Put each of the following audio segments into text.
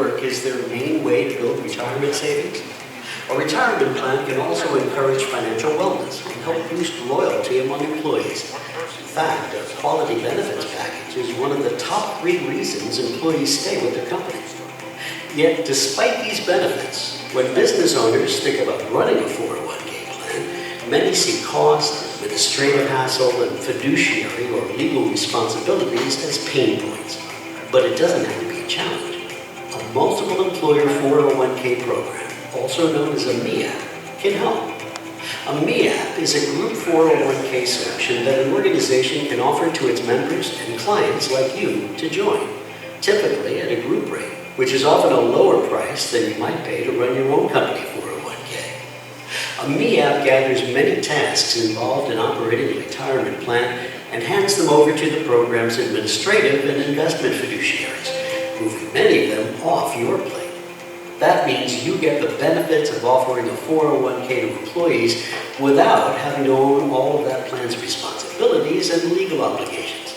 work is their main way to build retirement savings? A retirement plan can also encourage financial wellness and help boost loyalty among employees. In fact, a quality benefits package is one of the top 3 reasons employees stay with their company. Yet, despite these benefits, when business owners think about running a 401k plan, many see cost, administrative hassle, and fiduciary or legal responsibilities as pain points. But it doesn't have to be a challenge. A multiple employer 401k program, also known as a MFMA, can help. A MFMA is a group 401k solution that an organization can offer to its members and clients like you to join, typically at a group rate, which is often a lower price than you might pay to run your own company 401k. A MFMA gathers many tasks involved in operating a retirement plan and hands them over to the program's administrative and investment fiduciaries, moving many of them off your plate. That means you get the benefits of offering a 401k to employees without having to own all of that plan's responsibilities and legal obligations.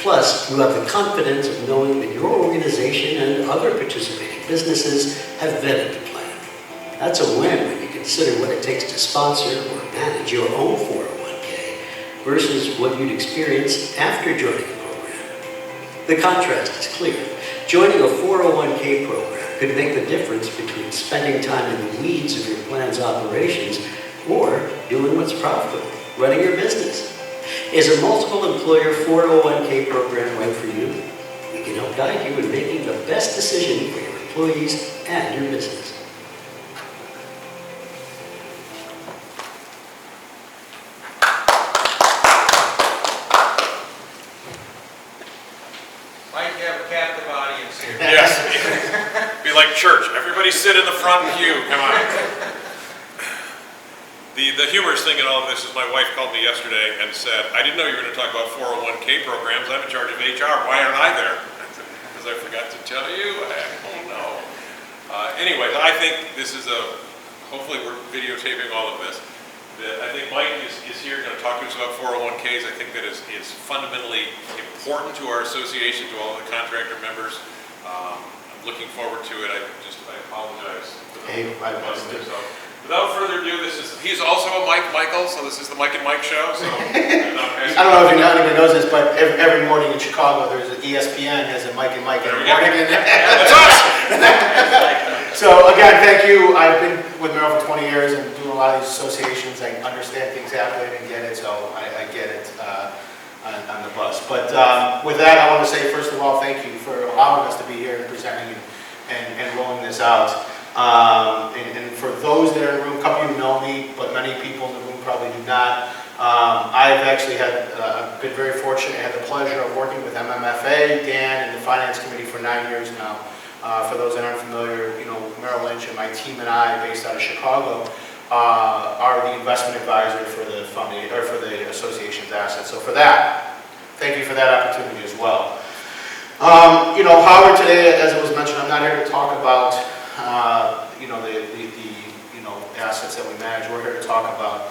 Plus, you have the confidence of knowing that your organization and other participating businesses have vetted the plan. That's a win when you consider what it takes to sponsor or manage your own 401k versus what you'd experience after joining the program. The contrast is clear. Joining a 401k program could make the difference between spending time in the weeds of your plan's operations or doing what's profitable, running your business. Is a multiple employer 401k program right for you? We can help guide you in making the best decision for your employees and your business. Mike, you have a captive audience here. Yes. Be like church. Everybody sit in the front pew. Come on. The humorous thing in all of this is my wife called me yesterday and said, I didn't know you were going to talk about 401k programs. I'm in charge of HR. Why aren't I there? Because I forgot to tell you. I don't know. Anyways, I think this is hopefully we're videotaping all of this. I think Mike is here going to talk to us about 401ks. I think that is fundamentally important to our association, to all of the contractor members. I'm looking forward to it. I apologize. Without further ado, he's also a Michael, so this is the Mike and Mike show. So I don't know if anybody knows this, but every morning in Chicago, there's an ESPN has a Mike and Mike every morning. That's us. So again, thank you. I've been with Merrill for 20 years and doing a lot of these associations. I understand things happening and get it, so I get it on the bus. But with that, I want to say, first of all, thank you for allowing us to be here and presenting and rolling this out. And for those that are in the room, a couple of you know me, but many people in the room probably do not. I've actually been very fortunate. I had the pleasure of working with MFMA, Dan, and the Finance Committee for 9 years now. For those that aren't familiar, Merrill Lynch and my team and I, based out of Chicago, are the investment advisor for the funding or for the association's assets. So for that, thank you for that opportunity as well. Howard, today, as it was mentioned, I'm not here to talk about the assets that we manage. We're here to talk about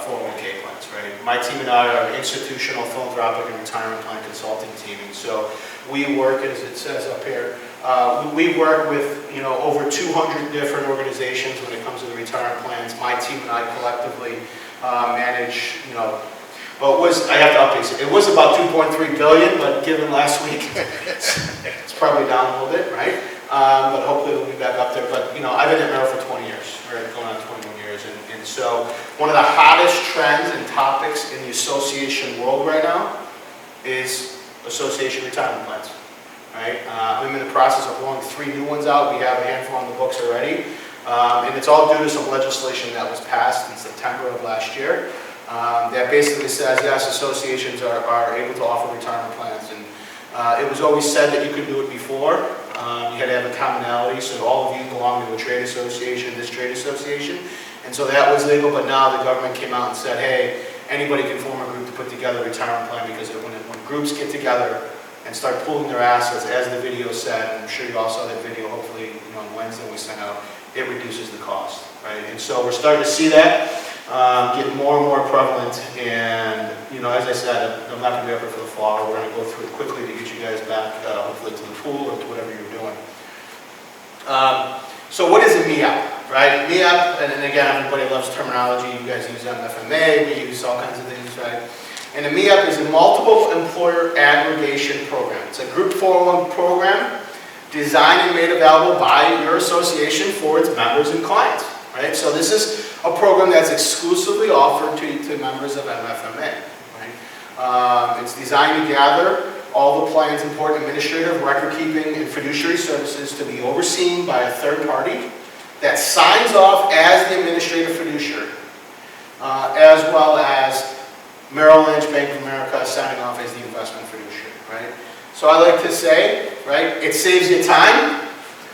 401k plans, right? My team and I are an institutional philanthropic and retirement plan consulting team, and so we work, as it says up here, we work with over 200 different organizations when it comes to the retirement plans. My team and I collectively manage, well, I have to update it. It was about 2.3 billion, but given last week, it's probably down a little bit, right? But hopefully we'll be back up there. But I've been at Merrill for 20 years, or going on 21 years, and so one of the hottest trends and topics in the association world right now is association retirement plans. Right? I'm in the process of rolling 3 new ones out. We have a handful on the books already, and it's all due to some legislation that was passed in September of last year. That basically says, yes, associations are able to offer retirement plans. And it was always said that you could do it before. You had to have a commonality, so all of you belong to a trade association, this trade association. And so that was legal, but now the government came out and said, hey, anybody can form a group to put together a retirement plan, because when groups get together and start pooling their assets, as the video said, and I'm sure you all saw that video, hopefully on Wednesday we sent out, it reduces the cost, right? And so we're starting to see that get more and more prevalent, and as I said, I'm not going to be up here for the fall. We're going to go through it quickly to get you guys back, hopefully to the pool or to whatever you're doing. So what is a MEAP, right? MEAP, and again, everybody loves terminology. You guys use MFMA, we use all kinds of things, right? And a MEAP is a multiple employer aggregation program. It's a group 401 program designed and made available by your association for its members and clients, right? So this is a program that's exclusively offered to members of MFMA, right? It's designed to gather all the plan's important administrative, record-keeping, and fiduciary services to be overseen by a third party that signs off as the administrative fiduciary, as well as Merrill Lynch, Bank of America signing off as the investment fiduciary, right? So I like to say, right, it saves you time.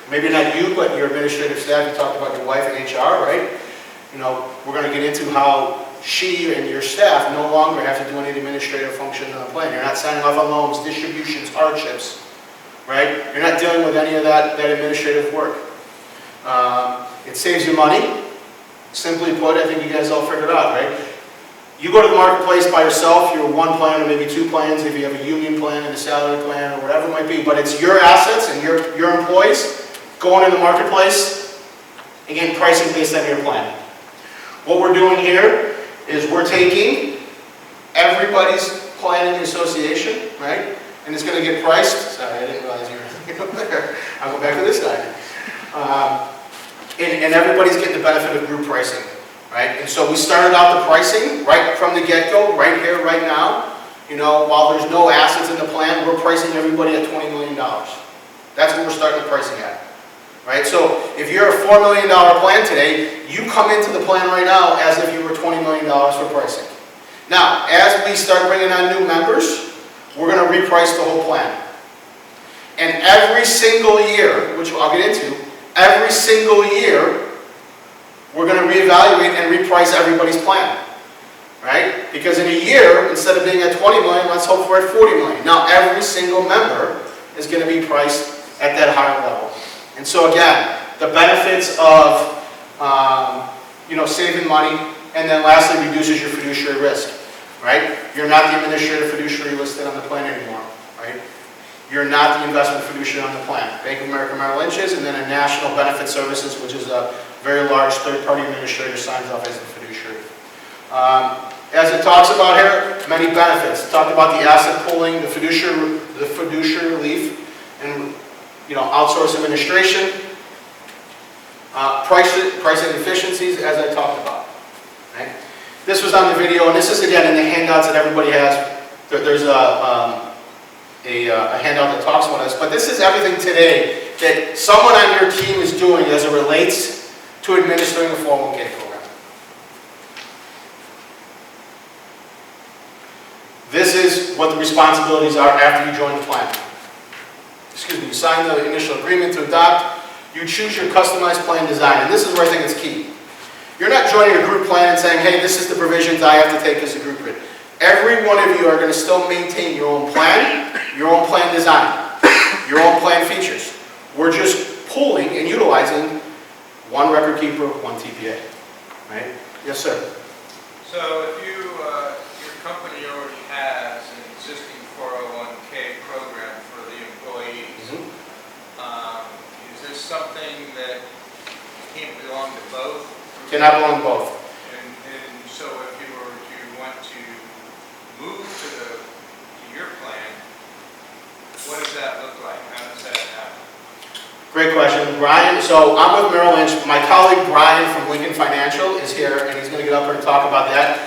Maybe not you, but your administrative staff. You talked about your wife and HR, right? You know, we're going to get into how she and your staff no longer have to do any administrative function on the plan. You're not signing off on loans, distributions, hardships, right? You're not dealing with any of that administrative work. It saves you money. Simply put, I think you guys all figured out, right? You go to the marketplace by yourself, you're one plan or maybe two plans if you have a union plan and a salary plan or whatever it might be, but it's your assets and your employees going in the marketplace and getting pricing based on your plan. What we're doing here is we're taking everybody's plan in the association, right? And it's going to get priced. Sorry, I didn't realize you were up there. I'll go back to this side. And everybody's getting the benefit of group pricing, right? And so we started out the pricing right from the get-go, right here, right now. You know, while there's no assets in the plan, we're pricing everybody at $20 million. That's what we're starting the pricing at. Right? So if you're a $4 million plan today, you come into the plan right now as if you were $20 million for pricing. Now, as we start bringing on new members, we're going to reprice the whole plan. And every single year, which I'll get into, every single year, we're going to reevaluate and reprice everybody's plan. Right? Because in a year, instead of being at 20 million, let's hope we're at 40 million. Now, every single member is going to be priced at that higher level. And so again, the benefits of saving money, and then lastly, reduces your fiduciary risk, right? You're not the administrative fiduciary listed on the plan anymore, right? You're not the investment fiduciary on the plan. Bank of America Merrill Lynch is, and then a National Benefit Services, which is a very large third-party administrator, signs off as the fiduciary. As it talks about here, many benefits. It talked about the asset pooling, the fiduciary relief, and outsource administration, pricing efficiencies, as I talked about. Right? This was on the video, and this is again in the handouts that everybody has. There's a handout that talks about this, but this is everything today that someone on your team is doing as it relates to administering a 401k program. This is what the responsibilities are after you join the plan. You sign the initial agreement to adopt, you choose your customized plan design, and this is where I think it's key. You're not joining a group plan and saying, hey, this is the provisions I have to take as a group grid. Every one of you are going to still maintain your own plan design, your own plan features. We're just pooling and utilizing one record keeper, one TPA. Right? Yes, sir. So if your company already has an existing 401k program for the employees, is this something that can't belong to both? Cannot belong to both. And so if you want to move to your plan, what does that look like? How does that happen? Great question. Brian, so I'm with Merrill Lynch. My colleague Brian from Lincoln Financial is here, and he's going to get up here and talk about that.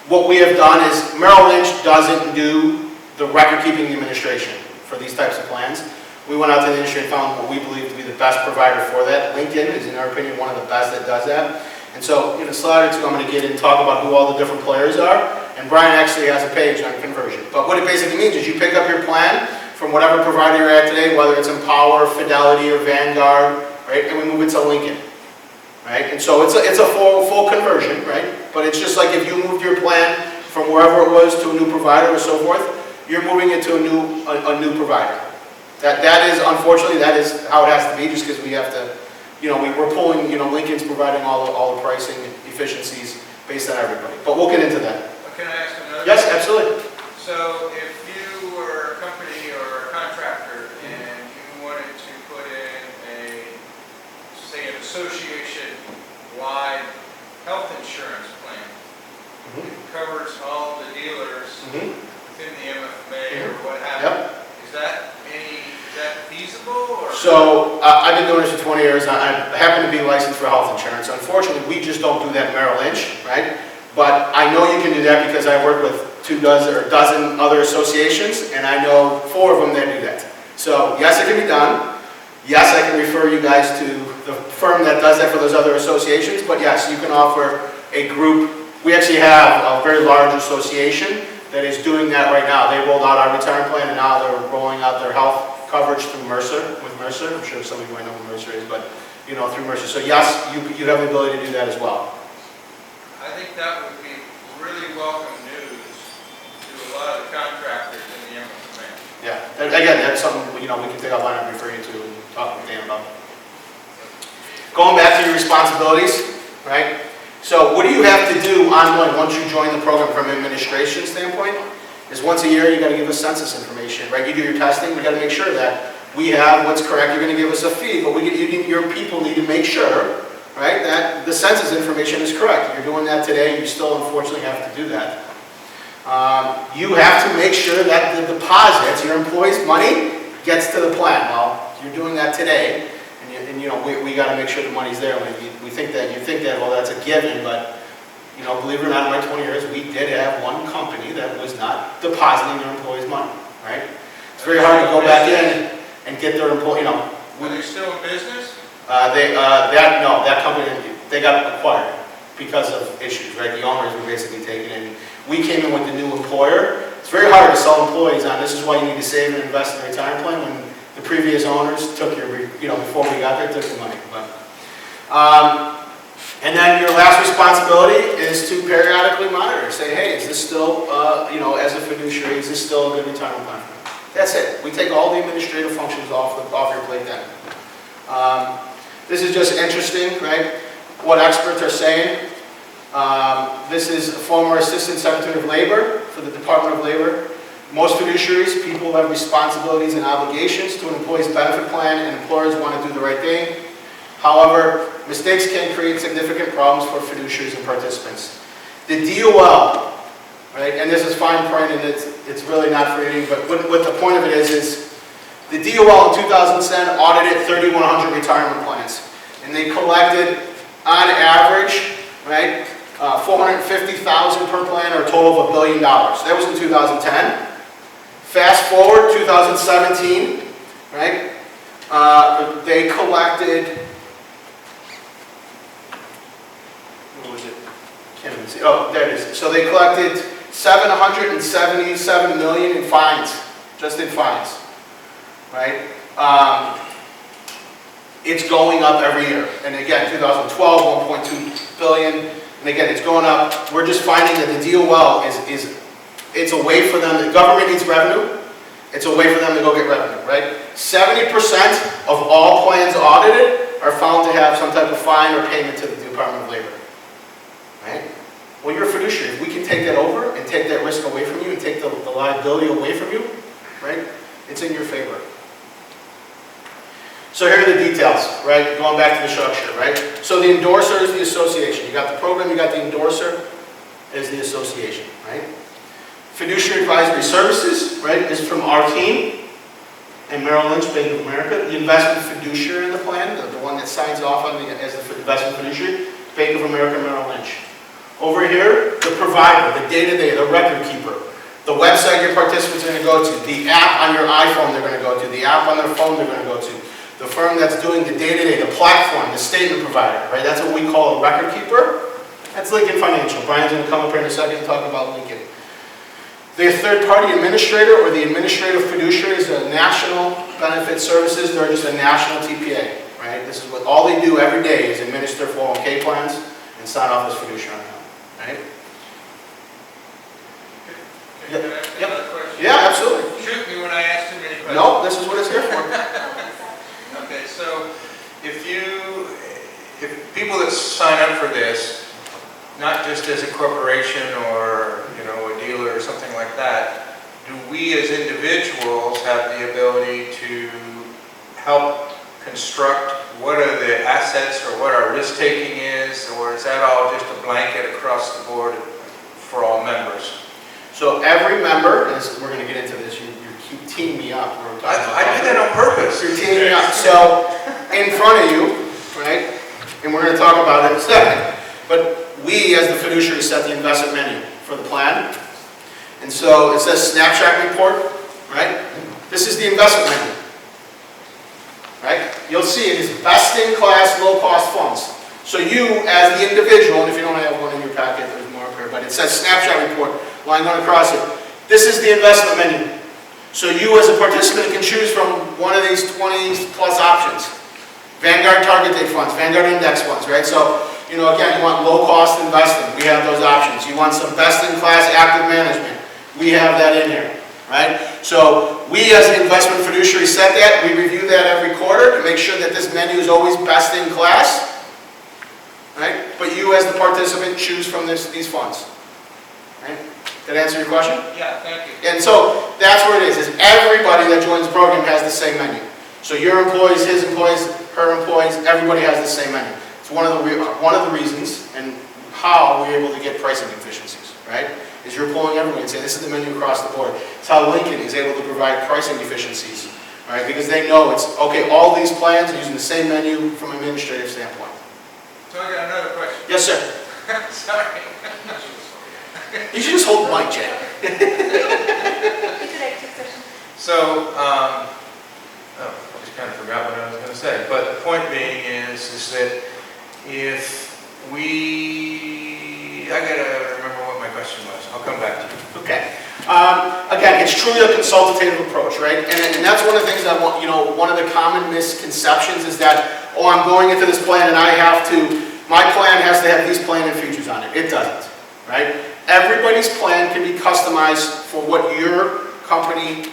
What we have done is Merrill Lynch doesn't do the record-keeping administration for these types of plans. We went out to the industry and found what we believe to be the best provider for that. Lincoln is, in our opinion, one of the best that does that. And so in a slide or two, I'm going to get in and talk about who all the different players are. And Brian actually has a page on conversion. But what it basically means is you pick up your plan from whatever provider you're at today, whether it's Empower, Fidelity, or Vanguard, right? And we move it to Lincoln, right? And so it's a full conversion, right? But it's just like if you moved your plan from wherever it was to a new provider or so forth, you're moving it to a new provider. That is, unfortunately, that is how it has to be, just because we have to, we're pulling, Lincoln's providing all the pricing efficiencies based on everybody. But we'll get into that. Can I ask another Yes, question? absolutely. So if you were a company or a contractor and you wanted to put in a association-wide health insurance plan. It covers all the dealers within the MFMA or what have you. Is that feasible or? So I've been doing this for 20 years. I happen to be licensed for health insurance. Unfortunately, we just don't do that in Merrill Lynch, right? But I know you can do that because I work with 24 or a dozen other associations, and I know 4 of them that do that. So yes, it can be done. Yes, I can refer you guys to the firm that does that for those other associations, but yes, you can offer a group. We actually have a very large association that is doing that right now. They rolled out our retirement plan, and now they're rolling out their health coverage through Mercer, with Mercer. I'm sure some of you might know who Mercer is, but through Mercer. So yes, you have the ability to do that as well. I think that would be really welcome news to a lot of the contractors in the MFMA. Yeah, and again, that's something we can take offline and refer you to and talk with Dan about. Going back to your responsibilities, right? So what do you have to do ongoing once you join the program from an administration standpoint? Is once a year you got to give us census information, right? You do your testing, we got to make sure that we have what's correct. You're going to give us a fee, but your people need to make sure, right, that the census information is correct. You're doing that today. You still unfortunately have to do that. You have to make sure that the deposits, your employees' money, gets to the plan. Well, you're doing that today, and we got to make sure the money's there. You think that well, that's a given, but believe it or not, in my 20 years, we did have one company that was not depositing their employees' money, right? It's very hard to go back in and get their employee, Are they still in business? That company, they got acquired because of issues, right? The owners were basically taken in. We came in with the new employer. It's very hard to sell employees on. This is why you need to save and invest in a retirement plan. When the previous owners took before we got there, took the money. And then your last responsibility is to periodically monitor. Say, hey, is this still, as a fiduciary, is this still a good retirement plan? That's it. We take all the administrative functions off your plate then. This is just interesting, right? What experts are saying. This is a former Assistant Secretary of Labor for the Department of Labor. Most fiduciaries, people have responsibilities and obligations to an employee's benefit plan, and employers want to do the right thing. However, mistakes can create significant problems for fiduciaries and participants. The DOL, right, and this is fine print and it's really not for reading, but what the point of it is the DOL in 2010 audited 3,100 retirement plans, and they collected, on average, right, $450,000 per plan, or a total of $1 billion. That was in 2010. Fast forward, 2017, right, they collected, what was it? Can't even see. Oh, there it is. So they collected $777 million in fines, just in fines, right? It's going up every year. And again, 2012, 1.2 billion. And again, it's going up. We're just finding that the DOL it's a way for them, the government needs revenue. It's a way for them to go get revenue, right? 70% of all plans audited are found to have some type of fine or payment to the Department of Labor, right? Well, you're a fiduciary. If we can take that over and take that risk away from you and take the liability away from you, right? It's in your favor. So here are the details, right? Going back to the structure, right? So the endorser is the association. You got the program, you got the endorser is the association, right? Fiduciary advisory services, right, is from our team and Merrill Lynch, Bank of America. The investment fiduciary in the plan, the one that signs off on as the investment fiduciary, Bank of America, Merrill Lynch. Over here, the provider, the day-to-day, the record keeper, the website your participants are going to go to, the app on your iPhone they're going to go to, the app on their phone they're going to go to, the firm that's doing the day-to-day, the platform, the statement provider, right? That's what we call a record keeper. That's Lincoln Financial. Brian's going to come up here in a second and talk about Lincoln. The third-party administrator, or the administrative fiduciary, is a national benefit services. They're just a national TPA, right? This is what all they do every day is administer 401k plans and sign off as fiduciary, right? Can I ask another question? Yeah, absolutely. Shoot me when I ask too many questions. No, this is what it's here for. Okay, so if people that sign up for this, not just as a corporation or a dealer or something like that, do we as individuals have the ability to help construct what are the assets or what our risk taking is, or is that all just a blanket across the board for all members? So every member, and we're going to get into this, you keep teeing me up. I did that on purpose. You're teeing me up. So in front of you, right, and we're going to talk about it in a second, but we as the fiduciary set the investment menu for the plan. And so it says snapshot report, right? This is the investment menu, right? You'll see it is best-in-class, low-cost funds. So you, as the individual, and if you don't have one in your packet, there's more up here, but it says snapshot report, line going across it. This is the investment menu. So you, as a participant, can choose from one of these 20-plus options. Vanguard target date funds, Vanguard index funds, right? So, you know, again, you want low-cost investing. We have those options. You want some best-in-class active management. We have that in here, right? So we, as the investment fiduciary, set that. We review that every quarter to make sure that this menu is always best-in-class. Right? But you as the participant choose from these funds. Right? Did that answer your question? Yeah, thank you. And so that's where it is everybody that joins the program has the same menu. So your employees, his employees, her employees, everybody has the same menu. It's one of the reasons and how we're able to get pricing efficiencies, right? Is you're pulling everybody and saying this is the menu across the board. It's how Lincoln is able to provide pricing efficiencies, right? Because they know it's, okay, all these plans are using the same menu from an administrative standpoint. So I got another question. Yes, sir. Sorry. You should just hold the mic, Jay. So, I just kind of forgot what I was going to say. But the point being is that if I got to remember what my question was. I'll come back to you. Okay. Again, it's truly a consultative approach, right? And that's one of the things I want, you know, one of the common misconceptions is that, oh, I'm going into this plan and my plan has to have these plan and features on it. It doesn't, right? Everybody's plan can be customized for what your company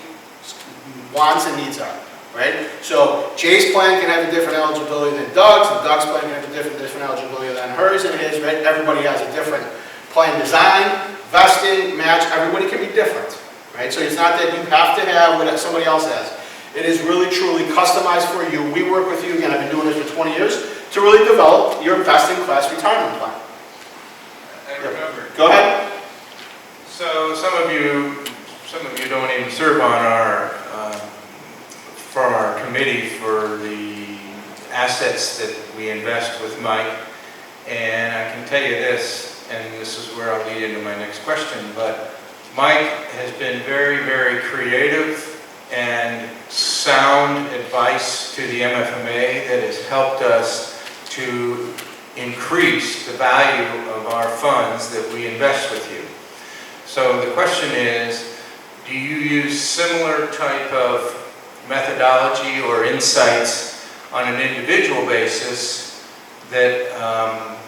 wants and needs are, right? So Jay's plan can have a different eligibility than Doug's, and Doug's plan can have a different eligibility than hers and his, right? Everybody has a different plan design, vesting, match, everybody can be different, right? So it's not that you have to have what somebody else has. It is really, truly customized for you. We work with you, again, I've been doing this for 20 years, to really develop your best-in-class retirement plan. I remember. Go ahead. So some of you don't even serve on our committee for the assets that we invest with Mike. And I can tell you this, and this is where I'll lead into my next question, but Mike has been very, very creative and sound advice to the MFMA that has helped us to increase the value of our funds that we invest with you. So the question is, do you use similar type of methodology or insights on an individual basis that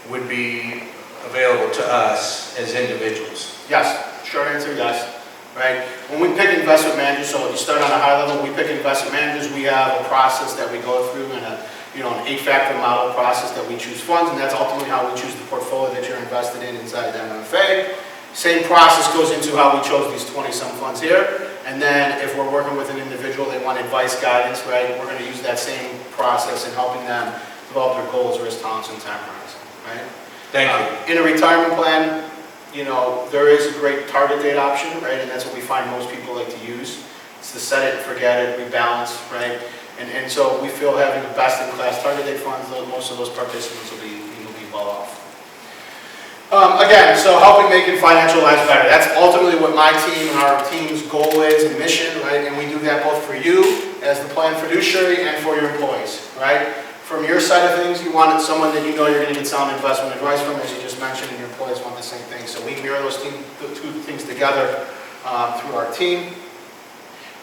would be available to us as individuals? Yes. Short answer, yes. Right? When we pick investment managers, so you start on a high level, we pick investment managers, we have a process that we go through and an 8-factor model process that we choose funds, and that's ultimately how we choose the portfolio that you're invested in inside the MFA. Same process goes into how we chose these 20-some funds here, and then if we're working with an individual, they want advice, guidance, right? We're going to use that same process in helping them develop their goals, risk tolerance, and time horizon, right? Thank you. In a retirement plan, there is a great target date option, right? And that's what we find most people like to use. It's to set it and forget it, rebalance, right? And so we feel having the best-in-class target date funds, most of those participants will be well off. Again, so helping making financial lives better. That's ultimately what my team and our team's goal is and mission, right? And we do that both for you as the plan fiduciary and for your employees, right? From your side of things, you want someone that you know you're going to get sound investment advice from, as you just mentioned, and your employees want the same thing. So we mirror the two things together through our team.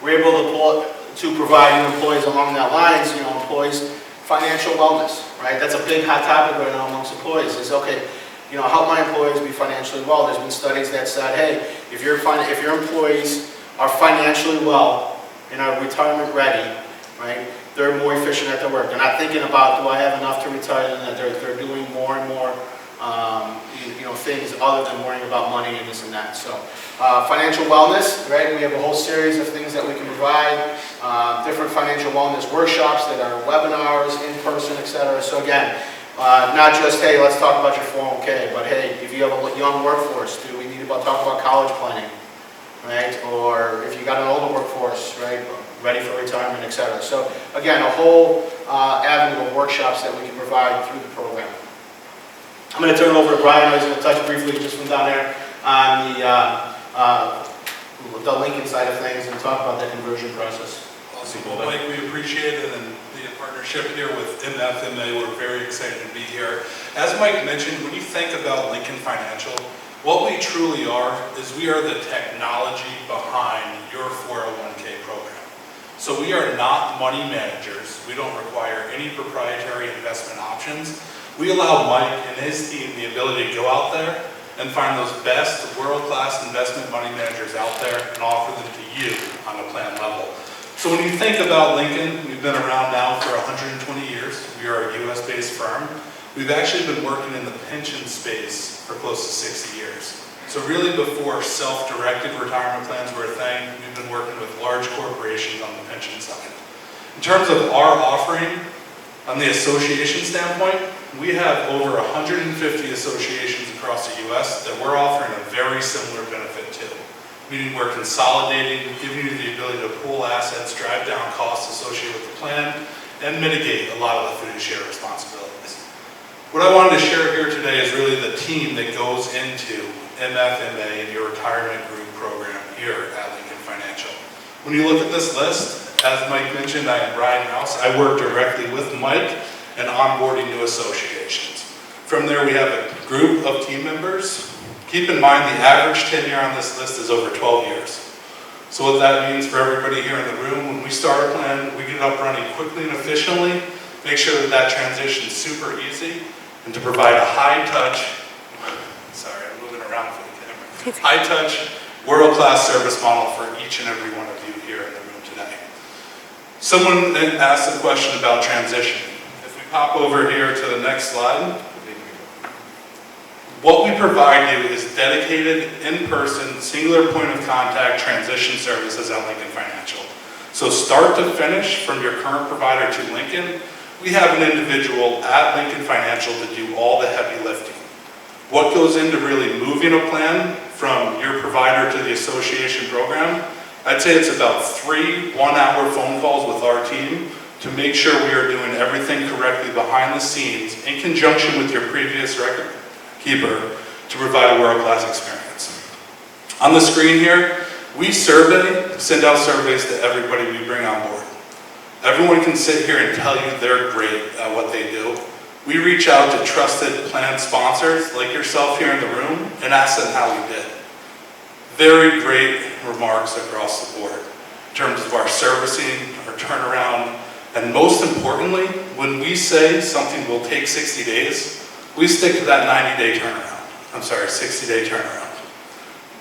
We're able to provide your employees along that lines, employees financial wellness, right? That's a big hot topic right now amongst employees. Is okay, help my employees be financially well. There's been studies that said, hey, if your employees are financially well and are retirement ready, right? They're more efficient at their work. They're not thinking about, do I have enough to retire? And that they're doing more and more, things other than worrying about money and this and that. So, financial wellness, right? We have a whole series of things that we can provide. Different financial wellness workshops that are webinars, et cetera. So again, not just, hey, let's talk about your 401k, but hey, if you have a young workforce, do we need to talk about college planning, right? Or if you got an older workforce, right, ready for retirement, et cetera. So again, a whole avenue of workshops that we can provide through the program. I'm going to turn it over to Brian. I was going to touch briefly just from down there on the Lincoln side of things and talk about the conversion process. Awesome. Well, Mike, we appreciate it, and the partnership here with MFMA, we're very excited to be here. As Mike mentioned, when you think about Lincoln Financial, what we truly are is we are the technology behind your 401k program. So we are not money managers. We don't require any proprietary investment options. We allow Mike and his team the ability to go out there and find those best world-class investment money managers out there and offer them to you on a plan level. So when you think about Lincoln, we've been around now for 120 years. We are a US-based firm. We've actually been working in the pension space for close to 60 years. So really before self-directed retirement plans were a thing, we've been working with large corporations on the pension side. In terms of our offering, on the association standpoint, we have over 150 associations across the US that we're offering a very similar benefit to. Meaning we're consolidating, giving you the ability to pool assets, drive down costs associated with the plan, and mitigate a lot of the fiduciary responsibilities. What I wanted to share here today is really the team that goes into MFMA and your retirement group program here at Lincoln Financial. When you look at this list, as Mike mentioned, I am Brian Mouse. I work directly with Mike and onboarding new associations. From there, we have a group of team members. Keep in mind the average tenure on this list is over 12 years. So what that means for everybody here in the room, when we start a plan, we get it up running quickly and efficiently, make sure that that transition is super easy, and to provide a high-touch, sorry, I'm moving around for the camera, high-touch, world-class service model for each and every one of you here in the room today. Someone asked a question about transition. If we pop over here to the next slide, what we provide you is dedicated, in-person, singular point of contact transition services at Lincoln Financial. So start to finish, from your current provider to Lincoln, we have an individual at Lincoln Financial to do all the heavy lifting. What goes into really moving a plan from your provider to the association program? I'd say it's about 3 one-hour phone calls with our team to make sure we are doing everything correctly behind the scenes in conjunction with your previous record keeper to provide a world-class experience. On the screen here, we send out surveys to everybody we bring on board. Everyone can sit here and tell you they're great at what they do. We reach out to trusted plan sponsors like yourself here in the room and ask them how we did. Very great remarks across the board in terms of our servicing, our turnaround, and most importantly, when we say something will take 60 days, we stick to that 90-day turnaround. 60-day turnaround.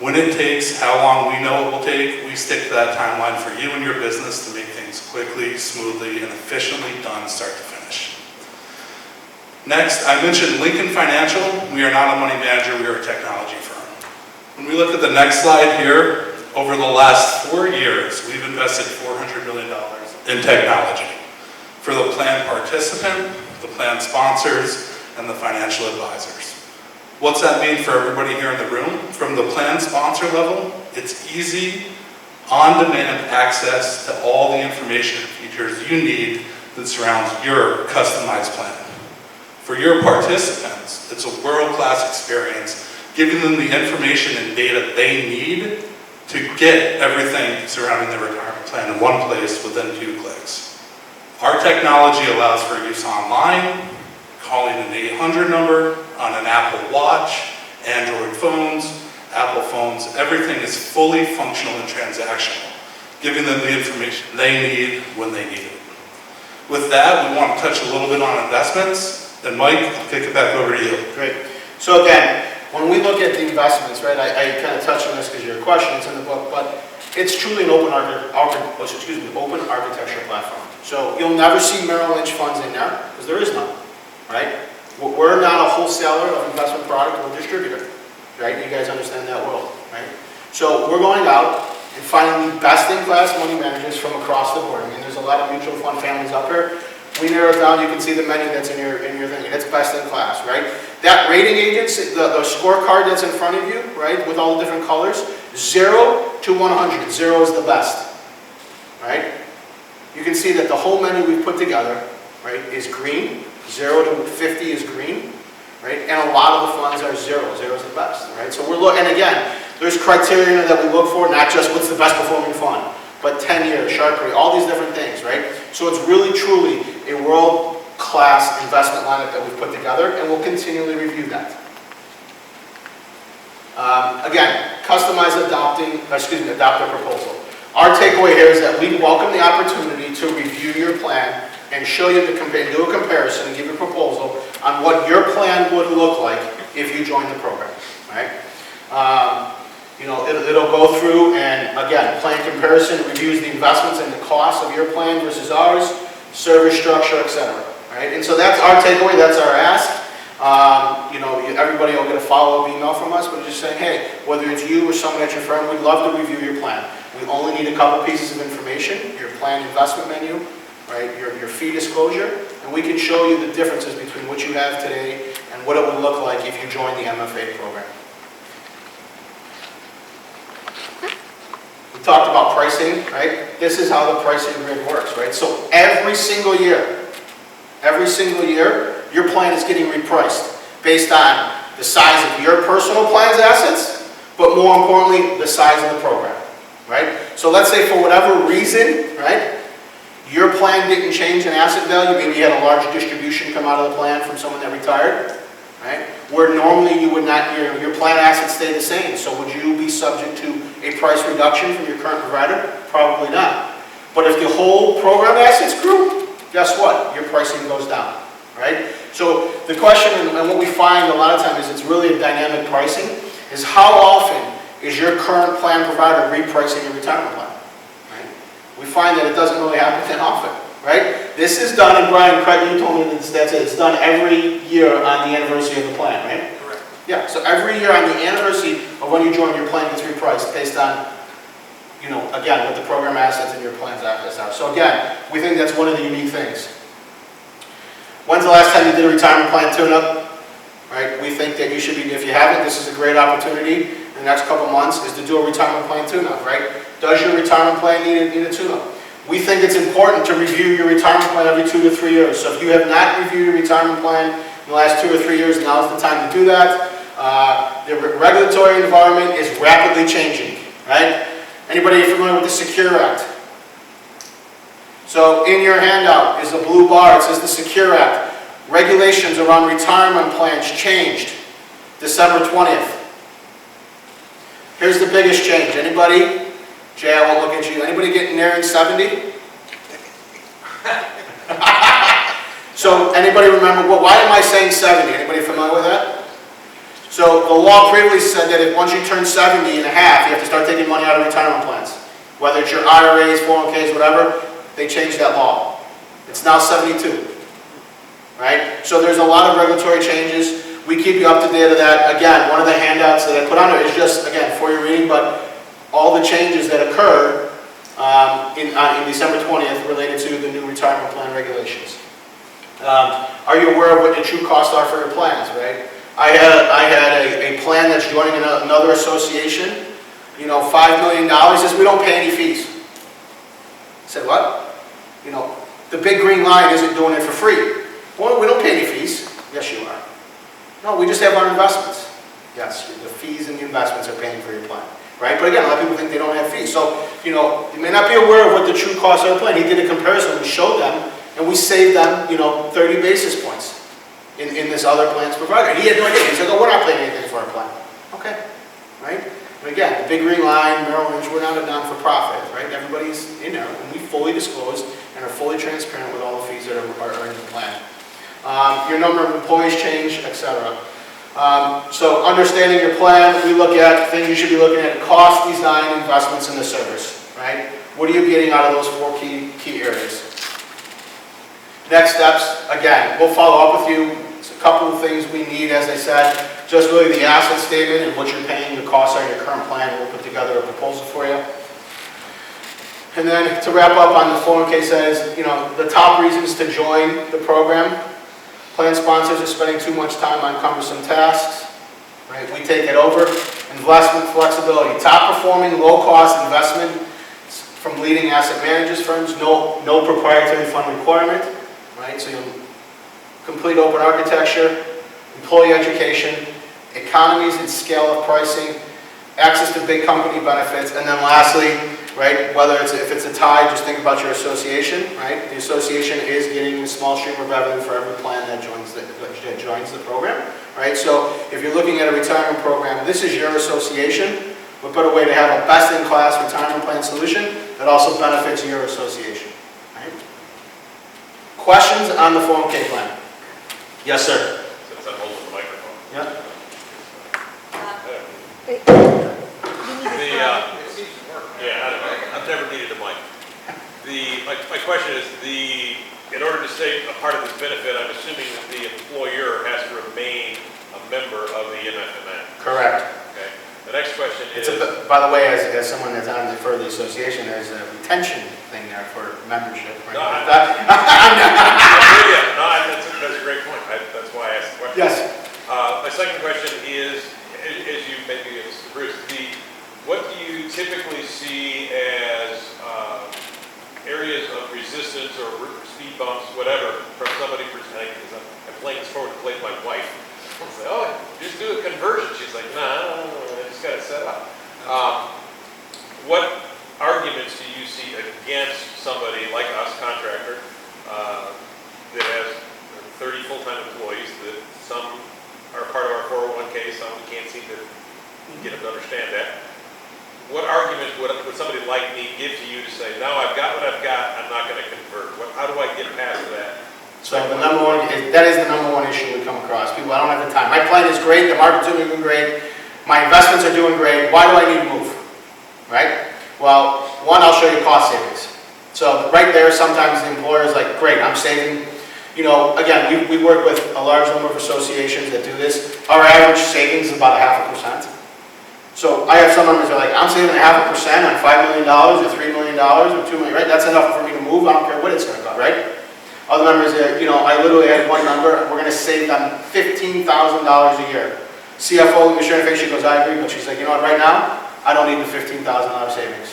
When it takes how long we know it will take, we stick to that timeline for you and your business to make things quickly, smoothly, and efficiently done start to finish. Next, I mentioned Lincoln Financial. We are not a money manager, we are a technology firm. When we look at the next slide here, over the last 4 years, we've invested $400 million in technology for the plan participant, the plan sponsors, and the financial advisors. What's that mean for everybody here in the room? From the plan sponsor level, it's easy, on-demand access to all the information and features you need that surrounds your customized plan. For your participants, it's a world-class experience, giving them the information and data they need to get everything surrounding their retirement plan in one place within 2 clicks. Our technology allows for use online, calling an 800 number, on an Apple Watch, Android phones, Apple phones, everything is fully functional and transactional, giving them the information they need when they need it. With that, we want to touch a little bit on investments, and Mike, I'll kick it back over to you. Great. So again, when we look at the investments, right, I kind of touched on this because your question, it's in the book, but it's truly an open architecture platform. So you'll never see Merrill Lynch funds in there, because there is none, right? We're not a wholesaler of investment product or distributor, right? You guys understand that world, right? So we're going out and finding the best-in-class money managers from across the board. I mean, there's a lot of mutual fund families out there. We narrowed down, you can see the menu that's in your thing, and it's best in class, right? That rating agency, the scorecard that's in front of you, right, with all the different colors, 0 to 100. 0 is the best, right? You can see that the whole menu we've put together, right, is green. 0 to 50 is green, right? And a lot of the funds are 0. 0 is the best, right? So we're looking, and again, there's criteria that we look for, not just what's the best performing fund, but 10 years, sharp rate, all these different things, right? So it's really, truly a world-class investment lineup that we've put together, and we'll continually review that. Again, customize adopt a proposal. Our takeaway here is that we welcome the opportunity to review your plan and show you do a comparison and give you a proposal on what your plan would look like if you joined the program, right? You know, it'll go through and, again, plan comparison, reviews the investments and the costs of your plan versus ours, service structure, etc. Right? And so that's our takeaway, that's our ask. You know, everybody will get a follow-up email from us, but just saying, hey, whether it's you or someone at your firm, we'd love to review your plan. We only need a couple pieces of information, your plan investment menu, right, your fee disclosure, and we can show you the differences between what you have today and what it would look like if you joined the MFA program. We talked about pricing, right? This is how the pricing grid works, right? So every single year, your plan is getting repriced based on the size of your personal plan's assets, but more importantly, the size of the program, right? So let's say for whatever reason, right, your plan didn't change in asset value, maybe you had a large distribution come out of the plan from someone that retired, right? Where normally you would not, your plan assets stay the same. So would you be subject to a price reduction from your current provider? Probably not. But if the whole program assets grew, guess what? Your pricing goes down, right? So the question, and what we find a lot of times is it's really a dynamic pricing, is how often is your current plan provider repricing your retirement plan, right? We find that it doesn't really happen that often, right? This is done, and Brian, correct, you told me that it's done every year on the anniversary of the plan, right? Correct. Yeah, so every year on the anniversary of when you join, your plan gets repriced based on, you know, again, what the program assets and your plan's assets are. So again, we think that's one of the unique things. When's the last time you did a retirement plan tune-up? Right? We think that you should be, if you haven't, this is a great opportunity in the next couple months is to do a retirement plan tune-up, right? Does your retirement plan need a tune-up? We think it's important to review your retirement plan every 2 to 3 years. So if you have not reviewed your retirement plan in the last 2 or 3 years, now is the time to do that. The regulatory environment is rapidly changing, right? Anybody familiar with the Secure Act? So in your handout is a blue bar. It says the Secure Act. Regulations around retirement plans changed December 20th. Here's the biggest change. Anybody? Jay, I won't look at you. Anybody getting nearing 70? So anybody remember, why am I saying 70? Anybody familiar with that? So the law previously said that if once you turn 70 and a half, you have to start taking money out of retirement plans. Whether it's your IRAs, 401ks, whatever, they changed that law. It's now 72. Right? So there's a lot of regulatory changes. We keep you up to date of that. Again, one of the handouts that I put on there is just, again, for your reading, but all the changes that occurred in December 20th related to the new retirement plan regulations. Are you aware of what the true costs are for your plans, right? I had a plan that's joining another association, you know, $5 million, says we don't pay any fees. I said, what? You know, the big green line isn't doing it for free. Well, we don't pay any fees. Yes, you are. No, we just have our investments. Yes, the fees and the investments are paying for your plan, right? But again, a lot of people think they don't have fees. So, you know, you may not be aware of what the true costs of the plan. He did a comparison. We showed them, and we saved them, you know, 30 basis points in this other plan's provider. He had no idea. He said, oh, we're not paying anything for our plan. Okay, right? But again, the big green line, Merrill, Lynch, we're not a non-for-profit, right? Everybody's in there, and we fully disclose and are fully transparent with all the fees that are in the plan. Your number of employees change, etc. So understanding your plan, we look at things you should be looking at: cost, design, investments, and the service, right? What are you getting out of those 4 key areas? Next steps, again, we'll follow up with you. It's a couple of things we need, as I said, just really the asset statement and what you're paying, the costs on your current plan. We'll put together a proposal for you. And then to wrap up on the 401k says, you know, the top reasons to join the program. Plan sponsors are spending too much time on cumbersome tasks. Right? We take it over. Investment flexibility. Top performing, low cost investment from leading asset managers firms. No proprietary fund requirement. Right? So you'll complete open architecture, employee education, economies and scale of pricing, access to big company benefits, and then lastly, right, if it's a tie, just think about your association, right? The association is getting a small stream of revenue for every plan that joins the program, right? So if you're looking at a retirement program, this is your association. What better way to have a best-in-class retirement plan solution that also benefits your association, right? Questions on the 401k plan? Yes, sir. Since I'm holding the microphone. Yeah. Yeah, I've never needed a mic. My question is, in order to stay a part of this benefit, I'm assuming that the employer has to remain a member of the MFMA. Correct. Okay. The next question is... By the way, as someone that's on for the association, there's a retention thing there for membership. Right? No, that's a great point. That's why I asked the question. Yes. My second question is, as you maybe it's Bruce, what do you typically see as areas of resistance or speed bumps, whatever, from somebody presenting? Because I'm playing this forward to play with my wife. I say, oh, just do a conversion. She's like, nah, I just got it set up. What arguments do you see against somebody like us, contractor, that has 30 full-time employees, that some are part of our 401k, some we can't seem to get them to understand that? What arguments would somebody like me give to you to say, no, I've got what I've got, I'm not going to convert? How do I get past that? So that is the number one issue we come across. People, I don't have the time. My plan is great, the market's doing great, my investments are doing great, why do I need to move? Right? Well, one, I'll show you cost savings. So right there, sometimes the employer is like, great, I'm saving. You know, again, we work with a large number of associations that do this. Our average savings is about 0.5%. So I have some members that are like, I'm saving 0.5% on $5 million or $3 million or $2 million, right? That's enough for me to move. I don't care what it's going to go, right? Other members that, you know, I literally had one number, we're going to save them $15,000 a year. CFO, Ms. Sharon Face, she goes, I agree, but she's like, you know what, right now, I don't need the $15,000 savings.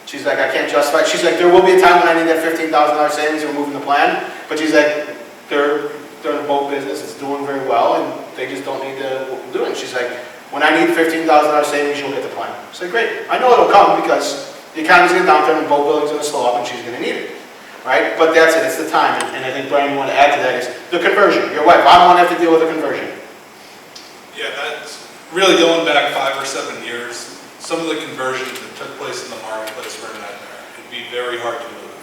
She's like, I can't justify it. She's like, there will be a time when I need that $15,000 savings and we're moving the plan, but she's like, they're in the boat business, it's doing very well, and they just don't need to do it. She's like, when I need $15,000 savings, you'll get the plan. I said, great. I know it'll come because the economy's going to downturn and boat building's going to slow up and she's going to need it. Right? But that's it. It's the time. And I think Brian, you want to add to that is the conversion. Your wife, I don't want to have to deal with the conversion. Yeah, that's really going back 5 or 7 years. Some of the conversions that took place in the marketplace were a nightmare. It'd be very hard to move.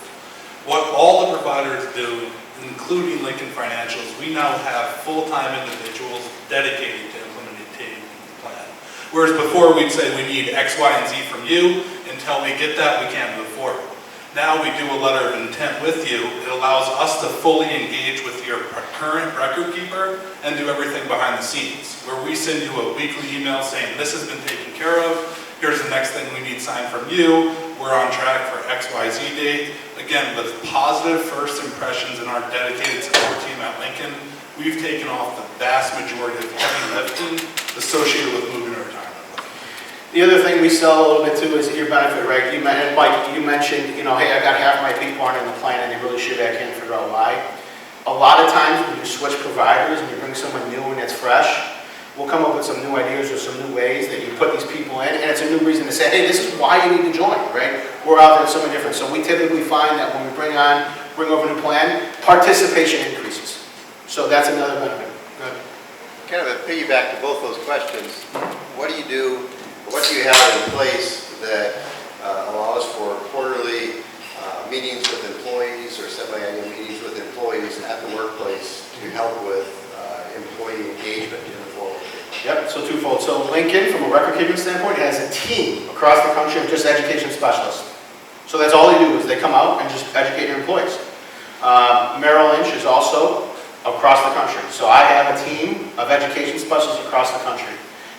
What all the providers do, including Lincoln Financial, is we now have full-time individuals dedicated to implementing the plan. Whereas before we'd say we need X, Y, and Z from you. Until we get that, we can't move forward. Now we do a letter of intent with you. It allows us to fully engage with your current record keeper and do everything behind the scenes. Where we send you a weekly email saying this has been taken care of, here's the next thing we need signed from you, we're on track for XYZ date. Again, with positive first impressions in our dedicated support team at Lincoln, we've taken off the vast majority of heavy lifting associated with moving to retirement. The other thing we sell a little bit too is your benefit, right? Mike, you mentioned, you know, hey, I got half my people aren't in the plan and they really should, I can't figure out why. A lot of times when you switch providers and you bring someone new and it's fresh, we'll come up with some new ideas or some new ways that you put these people in, and it's a new reason to say, hey, this is why you need to join, right? We're out there something different. So we typically find that when we bring over a new plan, participation increases. So that's another benefit. Good. Kind of a piggyback to both those questions. What do you have in place that allows for quarterly meetings with employees or semi-annual meetings with employees at the workplace to help with employee engagement in the 401k? Yep, so twofold. So Lincoln, from a record keeping standpoint, has a team across the country of just education specialists. So that's all they do is they come out and just educate your employees. Merrill Lynch is also across the country. So I have a team of education specialists across the country.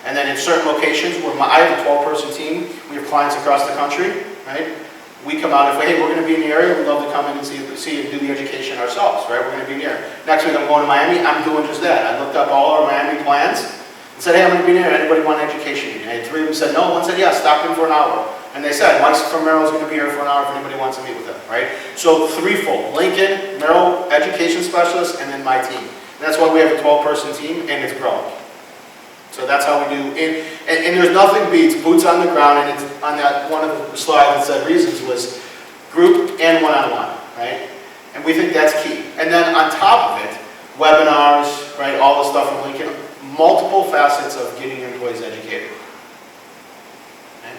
And then in certain locations where I have a 12-person team, we have clients across the country, right? we come out and say, hey, we're going to be in the area, we'd love to come in and see and do the education ourselves, right? We're going to be near. Next week I'm going to Miami, I'm doing just that. I looked up all our Miami plans and said, hey, I'm going to be near, anybody want education? And I had 3 of them said no, one said yes, stop in for an hour. And they said, Mike from Merrill is going to be here for an hour if anybody wants to meet with them, right? So threefold, Lincoln, Merrill, education specialist, and then my team. And that's why we have a 12-person team, and it's growing. So that's how we do, and there's nothing beats boots on the ground, and it's on that one of the slides that said reasons was group and one-on-one, right? And we think that's key. And then on top of it, webinars, right, all the stuff from Lincoln, multiple facets of getting employees educated. Okay?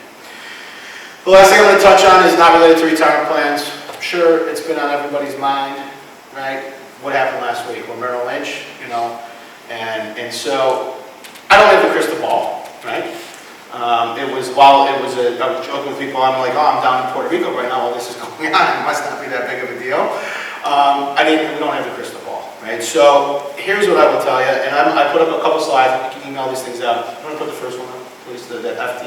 The last thing I'm going to touch on is not related to retirement plans. I'm sure it's been on everybody's mind, right? What happened last week? Well, Merrill Lynch, you know, and so I don't have a crystal ball, right? I was joking with people, I'm like, oh, I'm down in Puerto Rico right now, all this is going on, it must not be that big of a deal. We don't have a crystal ball, right? So here's what I will tell you, and I put up a couple slides, you can email these things out. I'm going to put the first one up, please, the FT.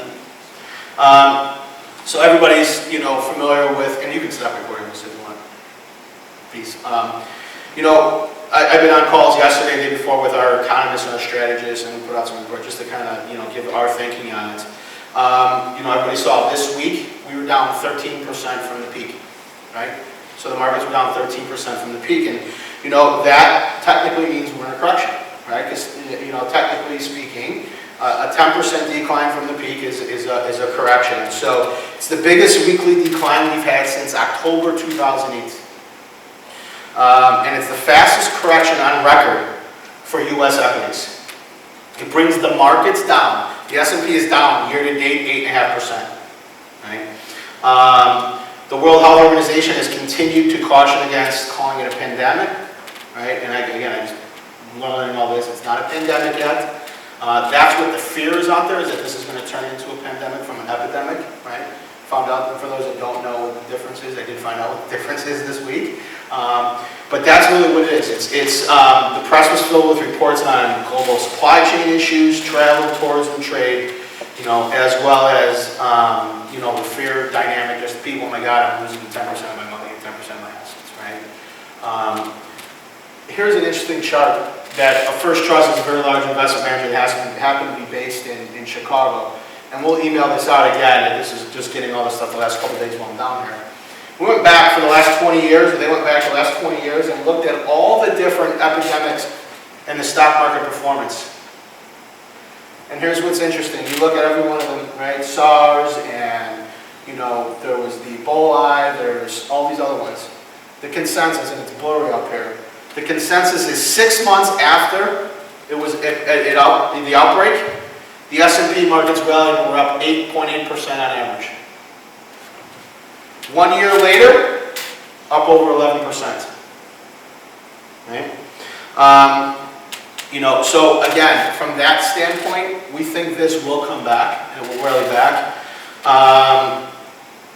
So everybody's, you know, familiar with, and you can stop recording this if you want. Peace. You know, I've been on calls yesterday, the day before, with our economists and our strategists, and we put out some report just to kind of, you know, give our thinking on it. You know, everybody saw this week, we were down 13% from the peak, right? So the markets were down 13% from the peak, and, you know, that technically means we're in a correction, right? Because, you know, technically speaking, a 10% decline from the peak is a correction. So it's the biggest weekly decline we've had since October 2008. And it's the fastest correction on record for U.S. equities. It brings the markets down. The S&P is down year to date 8.5%. Right? The World Health Organization has continued to caution against calling it a pandemic. Right? And I'm learning all this. It's not a pandemic yet. That's what the fear is out there, is that this is going to turn into a pandemic from an epidemic. Right? Found out, and for those that don't know what the difference is, I did find out what the difference is this week. But that's really what it is. The press was filled with reports on global supply chain issues, travel, tourism, trade, you know, as well as, you know, the fear dynamic, just people, oh my God, I'm losing 10% of my money and 10% of my assets, right? Here's an interesting chart that First Trust is a very large investment manager that happened to be based in Chicago. And we'll email this out again, and this is just getting all this stuff the last couple of days while I'm down here. We went back for the last 20 years, or they went back for the last 20 years and looked at all the different epidemics and the stock market performance. And here's what's interesting. You look at every one of them, right? SARS, and, you know, there was the Ebola, there's all these other ones. The consensus, and it's blurry up here, the consensus is 6 months after it was the outbreak, the S&P markets rallied and were up 8.8% on average. 1 year later, up over 11%. Right? You know, so again, from that standpoint, we think this will come back, and it will rally back.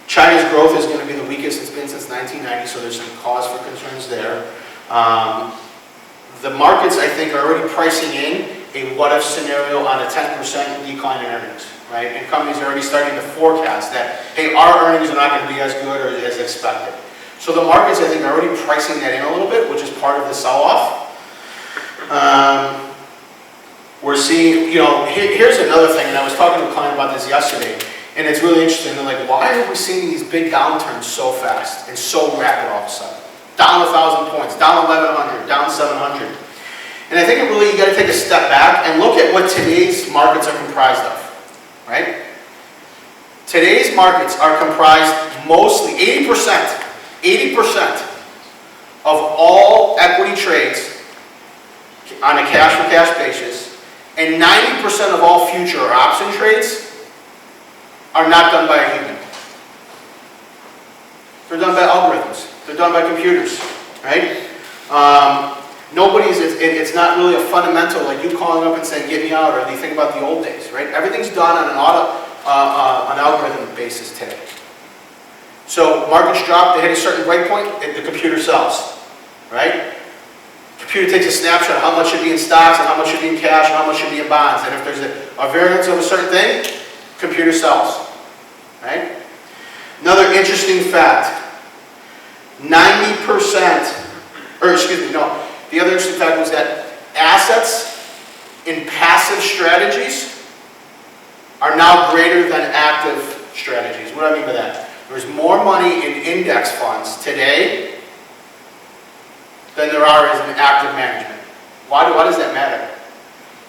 China's growth is going to be the weakest it's been since 1990, so there's some cause for concerns there. The markets, I think, are already pricing in a what-if scenario on a 10% decline in earnings, right? And companies are already starting to forecast that, hey, our earnings are not going to be as good or as expected. So the markets, I think, are already pricing that in a little bit, which is part of the sell-off. We're seeing, you know, here's another thing, and I was talking to a client about this yesterday, and it's really interesting. They're like, why are we seeing these big downturns so fast and so rapid all of a sudden? Down 1,000 points, down 1,100, down 700. And I think it really, you got to take a step back and look at what today's markets are comprised of, right? Today's markets are comprised mostly, 80% of all equity trades on a cash-for-cash basis, and 90% of all future or option trades are not done by a human. They're done by algorithms. They're done by computers, right? It's not really a fundamental, like you calling up and saying, get me out, or you think about the old days, right? Everything's done on an algorithm basis today. So markets drop, they hit a certain breakpoint, the computer sells, right? Computer takes a snapshot of how much should be in stocks, and how much should be in cash, and how much should be in bonds. And if there's a variance of a certain thing, computer sells, right? Another interesting fact, 90%, or excuse me, no, the other interesting fact was that assets in passive strategies are now greater than active strategies. What do I mean by that? There's more money in index funds today than there are as an active management. Why does that matter?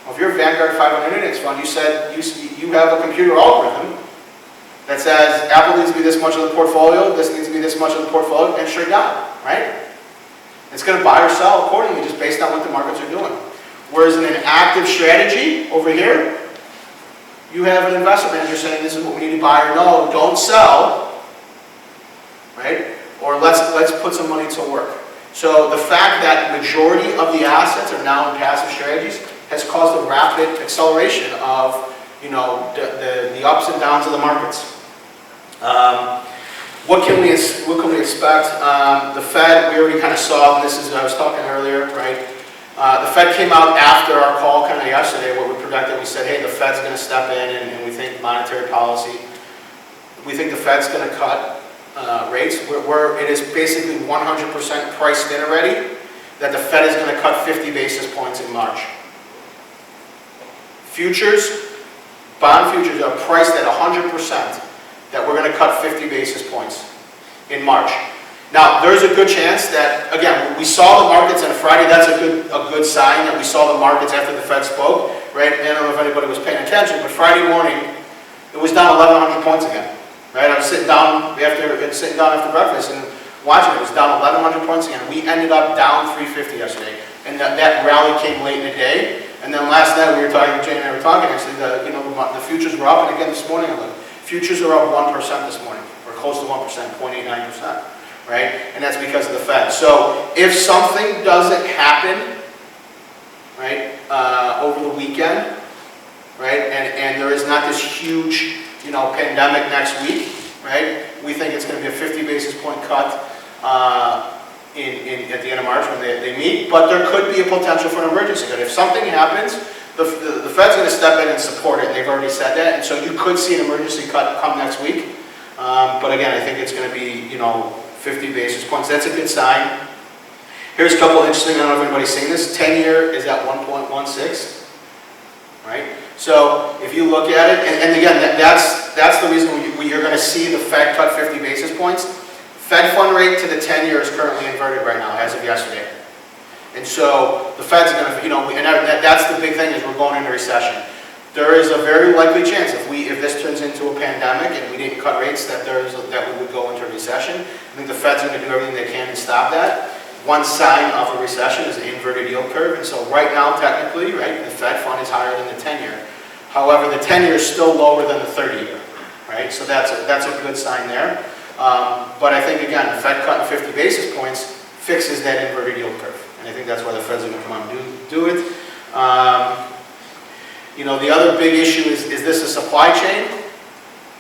Well, if you're a Vanguard 500 index fund, you said you have a computer algorithm that says Apple needs to be this much of the portfolio, this needs to be this much of the portfolio, and straight down, right? It's going to buy or sell accordingly just based on what the markets are doing. Whereas in an active strategy over here, you have an investment manager saying this is what we need to buy or no, don't sell, right? Or let's put some money to work. So the fact that majority of the assets are now in passive strategies has caused a rapid acceleration of, you know, the ups and downs of the markets. What can we expect? The Fed, we already kind of saw, and this is, I was talking earlier, right? The Fed came out after our call kind of yesterday where we projected, we said, hey, the Fed's going to step in and we think monetary policy, we think the Fed's going to cut rates. It is basically 100% priced in already that the Fed is going to cut 50 basis points in March. Bond futures are priced at 100% that we're going to cut 50 basis points in March. Now, there's a good chance that, again, we saw the markets on Friday. That's a good sign that we saw the markets after the Fed spoke, right? I don't know if anybody was paying attention, but Friday morning, it was down 1,100 points again, right? I was sitting down after breakfast and watching it. It was down 1,100 points again. We ended up down 350 yesterday, and that rally came late in the day. And then last night we were talking, Jane and I were talking, actually, the futures were up, and again this morning, futures are up 1% this morning, or close to 1%, 0.89%. Right? And that's because of the Fed. So if something doesn't happen, right, over the weekend, right, and there is not this huge, you know, pandemic next week, right, we think it's going to be a 50 basis point cut at the end of March when they meet, but there could be a potential for an emergency cut. If something happens, the Fed's going to step in and support it, and they've already said that, and so you could see an emergency cut come next week. But again, I think it's going to be, you know, 50 basis points. That's a good sign. Here's a couple interesting, I don't know if anybody's seen this. 10-year is at 1.16, right? So if you look at it, and again, that's the reason you're going to see the Fed cut 50 basis points. Fed fund rate to the 10-year is currently inverted right now, as of yesterday. And so the Fed's going to, you know, and that's the big thing is we're going into recession. There is a very likely chance if this turns into a pandemic and we didn't cut rates that we would go into a recession. I think the Fed's going to do everything they can to stop that. One sign of a recession is the inverted yield curve, and so right now, technically, right, the Fed fund is higher than the 10-year. However, the 10-year is still lower than the 30-year, right? So that's a good sign there. But I think again, the Fed cutting 50 basis points fixes that inverted yield curve, and I think that's why the Fed's going to come out and do it. You know, the other big issue is this a supply chain,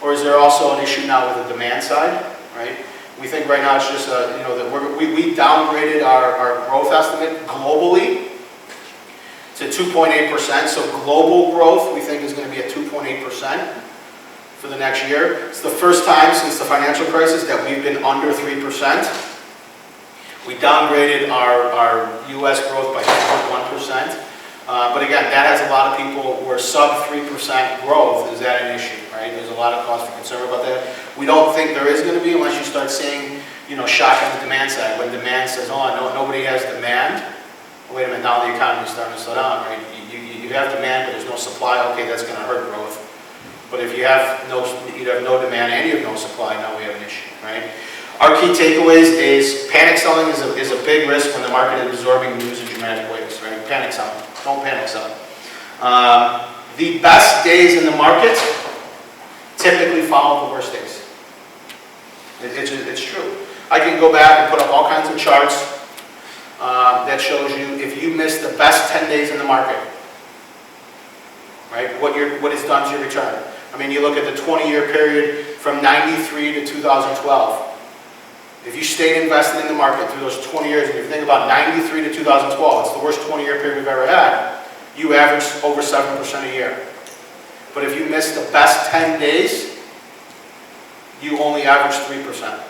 or is there also an issue now with the demand side, right? We think right now it's just, you know, that we downgraded our growth estimate globally to 2.8%. So global growth we think is going to be at 2.8% for the next year. It's the first time since the financial crisis that we've been under 3%. We downgraded our U.S. growth by 2.1%. But again, that has a lot of people where sub 3% growth is that an issue, right? There's a lot of cause for concern about that. We don't think there is going to be unless you start seeing, you know, shock on the demand side. When demand says, oh, no, nobody has demand. Well, wait a minute, now the economy is starting to slow down, right? You have demand, but there's no supply. Okay, that's going to hurt growth. But if you have no demand and you have no supply, now we have an issue, right? Our key takeaways is panic selling is a big risk when the market is absorbing news in dramatic ways, right? Panic selling. Don't panic sell. The best days in the market typically follow the worst days. It's true. I can go back and put up all kinds of charts that shows you if you miss the best 10 days in the market, right, what it's done to your return. I mean, you look at the 20-year period from 93 to 2012. If you stayed invested in the market through those 20 years, and you think about 93 to 2012, it's the worst 20-year period we've ever had, you averaged over 7% a year. But if you missed the best 10 days, you only averaged 3%.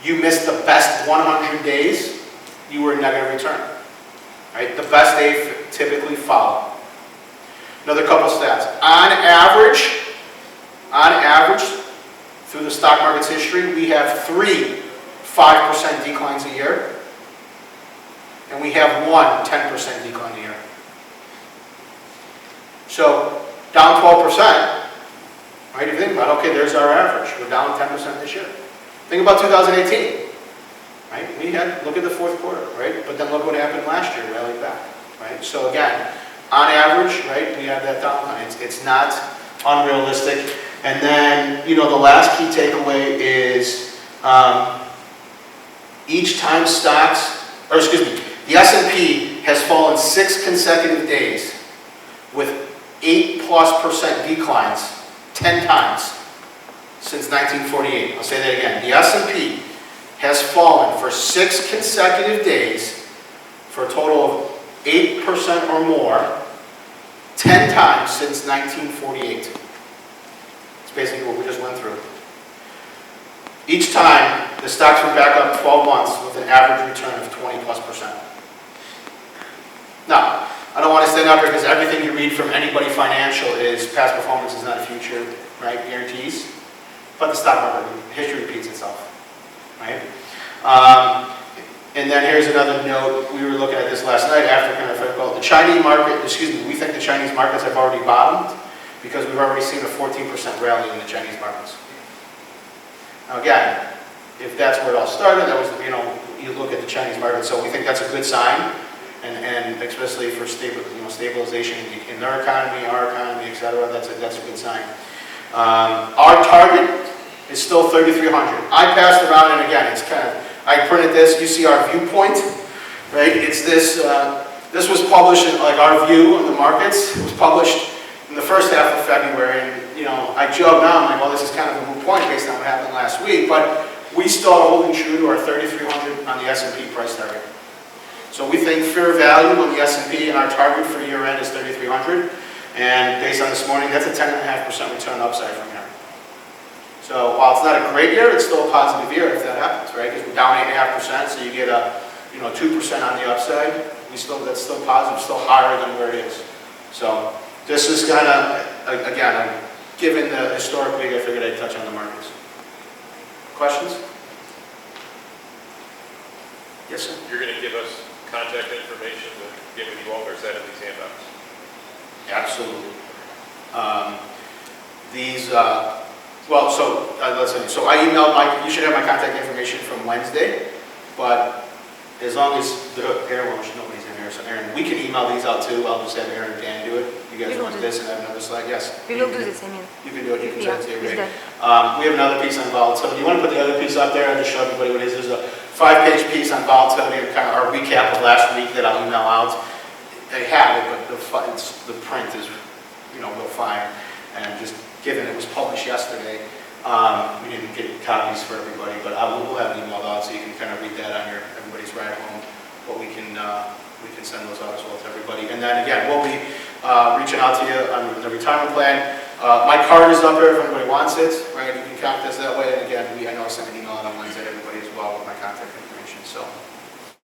You missed the best 100 days, you were in negative return. Right? The best days typically follow. Another couple stats. On average, through the stock market's history, we have 3 5% declines a year, and we have 1 10% decline a year. So, down 12%, right? If you think about it, okay, there's our average. We're down 10% this year. Think about 2018, right? Look at the fourth quarter, right? But then look what happened last year, rallied back, right? So again, on average, right, we have that downtime. It's not unrealistic. And then, the last key takeaway is each time the S&P has fallen 6 consecutive days with 8+% declines 10 times since 1948. I'll say that again. The S&P has fallen for 6 consecutive days for a total of 8% or more 10 times since 1948. It's basically what we just went through. Each time, the stocks were back up 12 months with an average return of 20+%. Now, I don't want to stand up here because everything you read from anybody financial is past performance is not a future, right? Guarantees. But the stock market, history repeats itself, right? And then here's another note. We were looking at this last night after kind of the Chinese market, we think the Chinese markets have already bottomed because we've already seen a 14% rally in the Chinese markets. Now again, if that's where it all started, that was, you look at the Chinese market, so we think that's a good sign, and especially for stabilization in their economy, our economy, et cetera, that's a good sign. Our target is still 3,300. I passed around, and again, it's kind of, I printed this, you see our viewpoint, right? It's this, this was published in, our view on the markets, it was published in the first half of February, and, I joke now, I'm like, well, this is kind of a moot point based on what happened last week, but we still are holding true to our 3,300 on the S&P price target. So we think fair value on the S&P and our target for year end is 3,300, and based on this morning, that's a 10.5% return upside from here. So while it's not a great year, it's still a positive year if that happens, right? Because we're down 8.5%, so you get a 2% on the upside. That's still positive, still higher than where it is. So this is kind of, again, given the historic week, I figured I'd touch on the markets. Questions? Yes, sir. You're going to give us contact information to give with you all, or is that in these handouts? Absolutely. Listen, so I emailed you should have my contact information from Wednesday, but as long as nobody's in here, so Aaron, we can email these out too. I'll just have Aaron and Dan do it. You guys want this and have another slide? Yes? We will do the same. You can do it, you can send it to your it's grade. done. We have another piece on volatility. You want to put the other piece up there and just show everybody what it is? There's a 5-page piece on volatility and kind of our recap of last week that I'll email out. They have it, but the print is, real fine. And just given it was published yesterday, we didn't get copies for everybody, but we'll have it emailed out so you can kind of read that on everybody's ride home. But we can send those out as well to everybody. And then again, we'll be reaching out to you on the retirement plan. My card is up there if anybody wants it, right? You can contact us that way. And again, I know I sent an